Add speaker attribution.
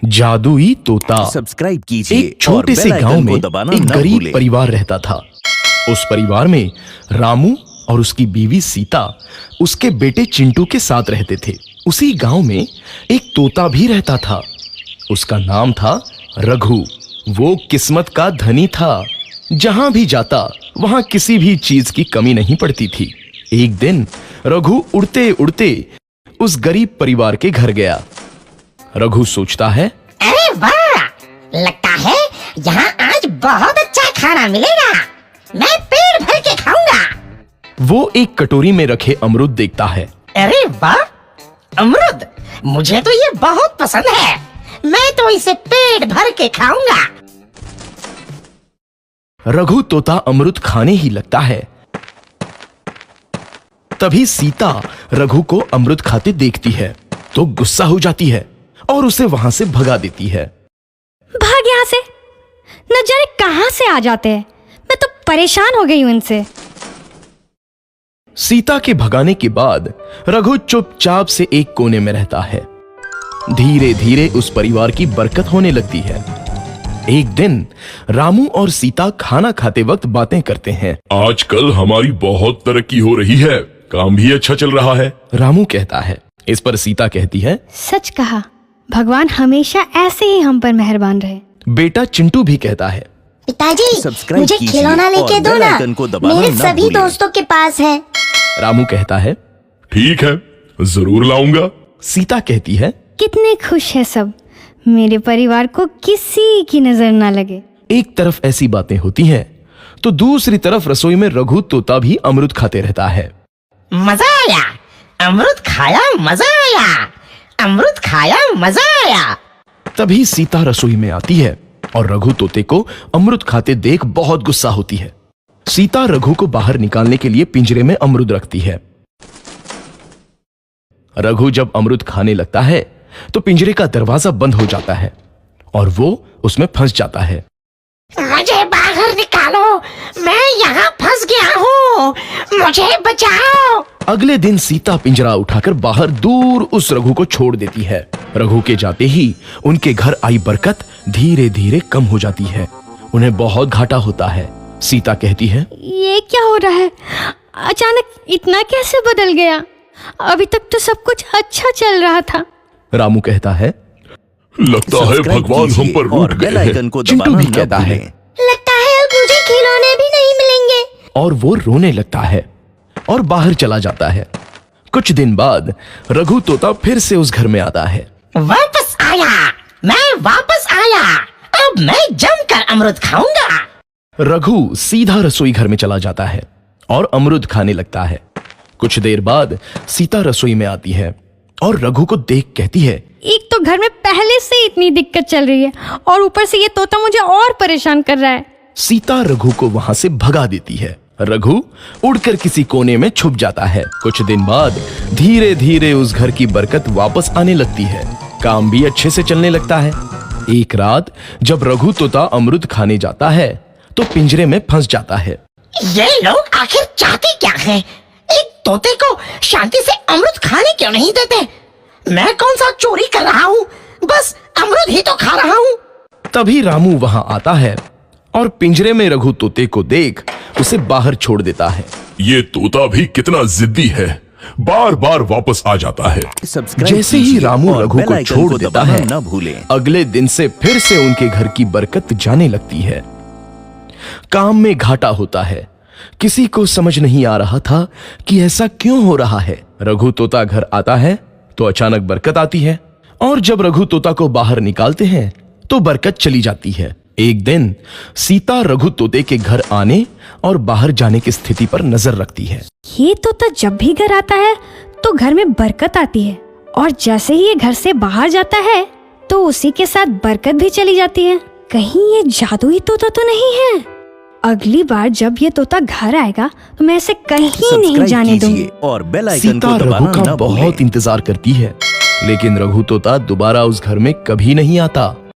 Speaker 1: जादुई तोता।
Speaker 2: सब्सक्राइब कीजिए।
Speaker 1: एक छोटे से गांव में एक गरीब परिवार रहता था। उस परिवार में रामू और उसकी बीवी सीता उसके बेटे चिंटू के साथ रहते थे। उसी गांव में एक तोता भी रहता था। उसका नाम था रघु। वो किस्मत का धनी था। जहां भी जाता वहां किसी भी चीज की कमी नहीं पड़ती थी। एक दिन रघु उड़ते उड़ते उस गरीब परिवार के घर गया। रघु सोचता है,
Speaker 3: अरे वाह, लगता है यहाँ आज बहुत अच्छा खाना मिलेगा। मैं पेट भर के खाऊंगा।
Speaker 1: वो एक कटोरी में रखे अमरूद देखता है।
Speaker 3: अरे वाह, अमरूद, मुझे तो ये बहुत पसंद है। मैं तो इसे पेट भर के खाऊंगा।
Speaker 1: रघु तोता अमरूद खाने ही लगता है। तभी सीता रघु को अमरूद खाते देखती है तो गुस्सा हो जाती है और उसे वहां से भगा देती है।
Speaker 4: भाग यहाँ से, न जाने कहां से आ जाते हैं। मैं तो परेशान हो गई हूं इनसे।
Speaker 1: सीता के भगाने के बाद रघु चुपचाप से एक कोने में रहता है। धीरे धीरे उस परिवार की बरकत होने लगती है। एक दिन रामू और सीता खाना खाते वक्त बातें करते हैं।
Speaker 5: आजकल हमारी बहुत तरक्की हो रही है, काम भी अच्छा चल रहा है।
Speaker 1: रामू कहता है। इस पर सीता कहती है,
Speaker 4: सच कहा, भगवान हमेशा ऐसे ही हम पर मेहरबान रहे।
Speaker 1: बेटा चिंटू भी कहता है,
Speaker 3: पिताजी, मुझे खिलौना लेके दो ना, मेरे सभी दोस्तों के पास है।
Speaker 1: रामू कहता है,
Speaker 5: ठीक है, जरूर लाऊंगा।
Speaker 1: सीता कहती है,
Speaker 4: कितने खुश है सब, मेरे परिवार को किसी की नजर ना लगे।
Speaker 1: एक तरफ ऐसी बातें होती हैं तो दूसरी तरफ रसोई में रघु तोता भी अमरूद खाते रहता है।
Speaker 3: मजा आया, अमरूद खाया, मजा आया, अमरूद खाया, मजा आया।
Speaker 1: तभी सीता रसोई में आती है और रघु तोते को अमरूद खाते देख बहुत गुस्सा होती है। सीता रघु को बाहर निकालने के लिए पिंजरे में अमरूद रखती है। रघु जब अमरूद खाने लगता है तो पिंजरे का दरवाजा बंद हो जाता है और वो उसमें फंस जाता है।
Speaker 3: मुझे बाहर निकालो, मैं यहाँ फंस गया हूँ, मुझे बचाओ।
Speaker 1: अगले दिन सीता पिंजरा उठाकर बाहर दूर उस रघु को छोड़ देती है। रघु के जाते ही उनके घर आई बरकत धीरे धीरे कम हो जाती है। उन्हें बहुत घाटा होता है। सीता कहती है,
Speaker 4: ये क्या हो रहा है, अचानक इतना कैसे बदल गया? अभी तक तो सब कुछ अच्छा चल रहा था।
Speaker 1: रामू कहता है,
Speaker 5: लगता है भगवान हम पर रूठ गए हैं।
Speaker 1: चिंटू भी कहता है,
Speaker 3: लगता है अब मुझे खिलौने भी नहीं मिलेंगे।
Speaker 1: और वो रोने लगता है और बाहर चला जाता है। कुछ दिन बाद रघु तोता फिर से उस घर में आता है।
Speaker 3: वापस आया, मैं वापस आया, अब मैं जमकर अमरूद खाऊंगा।
Speaker 1: रघु सीधा रसोई घर में चला जाता है और अमरूद खाने लगता है। कुछ देर बाद सीता रसोई में आती है और रघु को देख कहती है,
Speaker 4: एक तो घर में पहले से इतनी दिक्कत चल रही है और ऊपर से ये तोता मुझे और परेशान कर रहा है।
Speaker 1: सीता रघु को वहां से भगा देती है। रघु उड़कर किसी कोने में छुप जाता है। कुछ दिन बाद धीरे धीरे उस घर की बरकत वापस आने लगती है। काम भी अच्छे से चलने लगता है। एक रात जब रघु तोता अमरूद खाने जाता है तो पिंजरे में फंस जाता है।
Speaker 3: ये लोग आखिर चाहते क्या हैं? एक तोते को शांति से अमरूद खाने क्यों नहीं देते? मैं कौन सा चोरी कर रहा हूँ? बस अमरूद ही तो खा रहा हूँ।
Speaker 1: तभी रामू वहां आता है और पिंजरे में रघु तोते को देख उसे बाहर छोड़ देता है।
Speaker 5: ये तोता भी कितना जिद्दी है, बार बार वापस आ जाता है।
Speaker 1: जैसे ही रामू रघु को छोड़ देता है,
Speaker 2: न भूलें।
Speaker 1: अगले दिन से फिर से उनके घर की बरकत जाने लगती है। काम में घाटा होता है। किसी को समझ नहीं आ रहा था कि ऐसा क्यों हो रहा है। रघु तोता घर आता है तो अचानक बरकत आती है और जब रघु तोता को बाहर निकालते हैं तो बरकत चली जाती है। एक दिन सीता रघु तोते के घर आने और बाहर जाने की स्थिति पर नजर रखती है।
Speaker 4: ये तोता जब भी घर आता है तो घर में बरकत आती है और जैसे ही ये घर से बाहर जाता है तो उसी के साथ बरकत भी चली जाती है। कहीं ये जादुई तोता तो नहीं है? अगली बार जब ये तोता घर आएगा तो मैं इसे कहीं नहीं जाने दूंगी।
Speaker 2: और बेल आइकन
Speaker 1: सीता
Speaker 2: को
Speaker 1: रघु
Speaker 2: दबाना
Speaker 1: का
Speaker 2: न भूलें।
Speaker 1: बहुत इंतजार करती है लेकिन रघु तोता दोबारा उस घर में कभी नहीं आता।